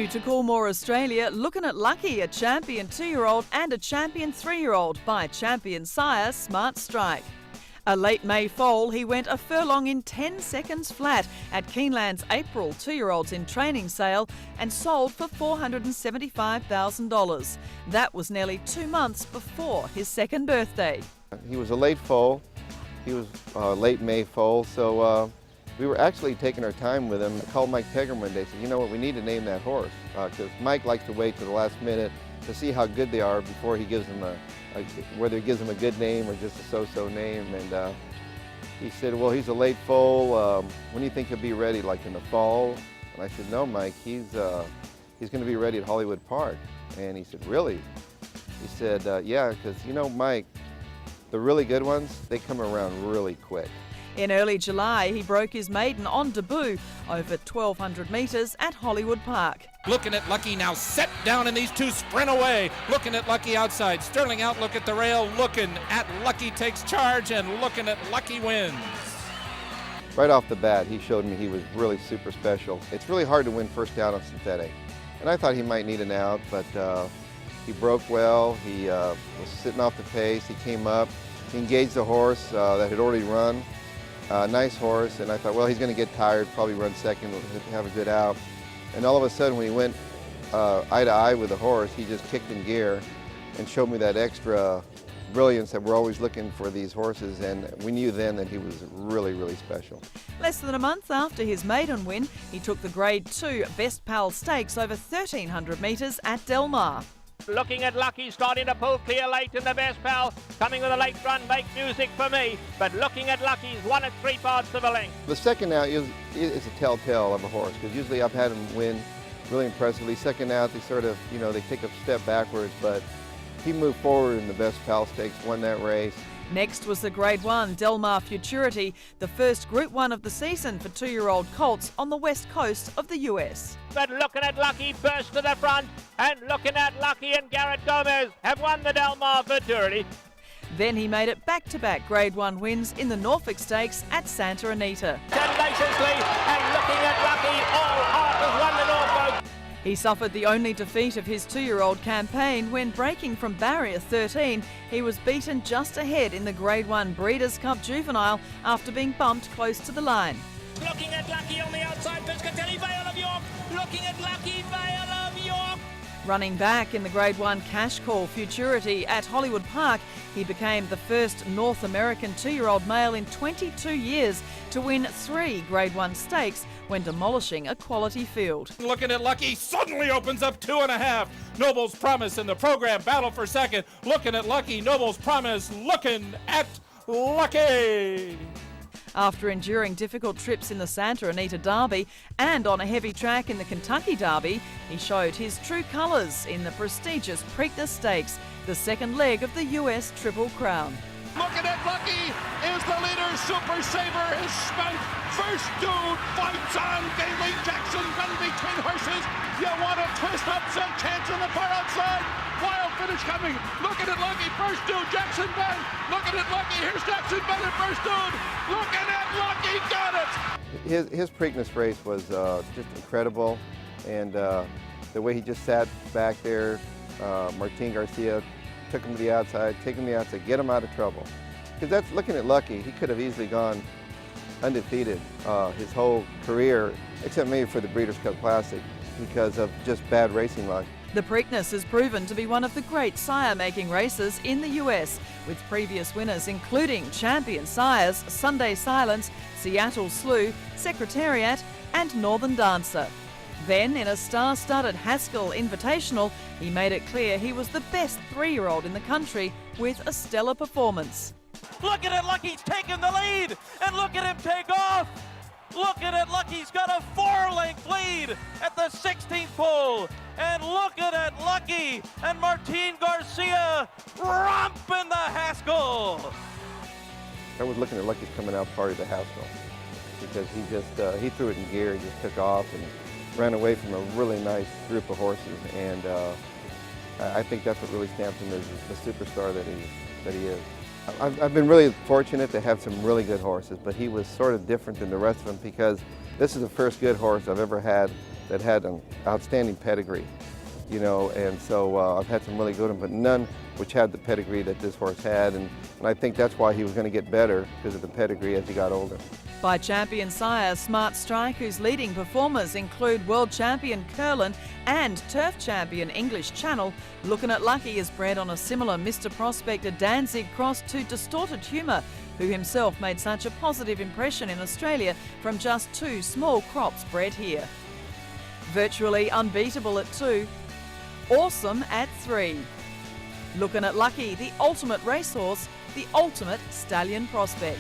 New to Coolmore, Australia, Looking at Lucky, a champion 2-year-old and a champion 3-year-old by champion sire Smart Strike. A late May foal, he went a furlong in 10 seconds flat at Keeneland's April 2-year-olds in training sale and sold for $475,000. That was nearly 2 months before his second birthday. He was a late foal. He was a late May foal, so we were actually taking our time with him. I called Mike Pegram one day and said, you know what, we need to name that horse, because Mike likes to wait to the last minute to see how good they are before he gives them whether he gives them a good name or just a so-so name. And he said, well, he's a late foal. When do you think he'll be ready, like in the fall? And I said, no, Mike, he's going to be ready at Hollywood Park. And he said, really? He said, yeah, because you know, Mike, the really good ones, they come around really quick. In early July, he broke his maiden on debut over 1,200 metres at Hollywood Park. Looking at Lucky now, set down, and these two sprint away. Looking at Lucky outside, Sterling out, look at the rail. Looking at Lucky takes charge, and Looking at Lucky wins. Right off the bat, he showed me he was really super special. It's really hard to win first out on synthetic, and I thought he might need an out, but he broke well. He was sitting off the pace. He came up, he engaged the horse that had already run. Nice horse, and I thought, well, he's going to get tired, probably run second, have a good out. And all of a sudden, when he went eye to eye with the horse, he just kicked in gear and showed me that extra brilliance that we're always looking for these horses, and we knew then that he was really, really special. Less than a month after his maiden win, he took the Grade 2 Best Pal Stakes over 1,300 metres at Del Mar. Looking at Lucky, starting to pull clear late in the Best Pal, coming with a late run, make music for me, but Looking at Lucky's won at 3 parts of a length. The second out is a telltale of a horse, because usually I've had him win really impressively. Second out, they sort of, you know, they take a step backwards, but he moved forward in the Best Pal Stakes, won that race. Next was the Grade 1 Del Mar Futurity, the first Group 1 of the season for 2-year-old colts on the west coast of the US. But Looking at Lucky burst to the front, and Looking at Lucky and Garrett Gomez have won the Del Mar Futurity. Then he made it back-to-back Grade 1 wins in the Norfolk Stakes at Santa Anita. Tenaciously, and Looking at Lucky, all heart has won the Norfolk. He suffered the only defeat of his 2-year-old campaign when, breaking from barrier 13, he was beaten just ahead in the Grade 1 Breeders' Cup Juvenile after being bumped close to the line. Looking at Lucky on the outside, Piscatelli, Vale of York. Looking at Lucky, Vale of York. Running back in the Grade 1 Cash Call Futurity at Hollywood Park, he became the first North American 2-year-old male in 22 years to win 3 Grade 1 stakes when demolishing a quality field. Looking at Lucky suddenly opens up 2.5. Noble's Promise in the program battle for second. Looking at Lucky, Noble's Promise, Looking at Lucky. After enduring difficult trips in the Santa Anita Derby and on a heavy track in the Kentucky Derby, he showed his true colours in the prestigious Preakness Stakes, the second leg of the US Triple Crown. Looking at Lucky is the leader. Super Saver is spent. First dude fights on. Gailey Jackson run between horses. You want a twist upset chance on the far outside. Wild finish coming. Looking at Lucky. First dude Jackson Ben. Looking at Lucky. Here's Jackson Ben at first dude. Looking at Lucky. Got it. His Preakness race was just incredible, and the way he just sat back there, Martin Garcia took him to the outside, take him to the outside, get him out of trouble. Because that's Looking at Lucky, he could have easily gone undefeated his whole career, except maybe for the Breeders' Cup Classic, because of just bad racing luck. The Preakness has proven to be one of the great sire-making races in the US, with previous winners including champion sires Sunday Silence, Seattle Slew, Secretariat and Northern Dancer. Then, in a star-studded Haskell Invitational, he made it clear he was the best 3-year-old in the country with a stellar performance. Looking at Lucky's taking the lead, and look at him take off. Looking at Lucky's got a 4-length lead at the 16th pole. And looking at Lucky and Martin Garcia romping the Haskell. I was looking at Lucky's coming out party the Haskell, because he just he threw it in gear, he just took off and ran away from a really nice group of horses, and I think that's what really stamped him as the superstar that he is. I've been really fortunate to have some really good horses, but he was sort of different than the rest of them because this is the first good horse I've ever had that had an outstanding pedigree, you know, and so I've had some really good ones, but none which had the pedigree that this horse had, and I think that's why he was going to get better because of the pedigree as he got older. By champion sire Smart Strike, whose leading performers include world champion Curlin and turf champion English Channel, Lookin' at Lucky is bred on a similar Mr. Prospector Danzig cross to Distorted Humour, who himself made such a positive impression in Australia from just 2 small crops bred here. Virtually unbeatable at 2, awesome at 3. Lookin' at Lucky, the ultimate racehorse, the ultimate stallion prospect.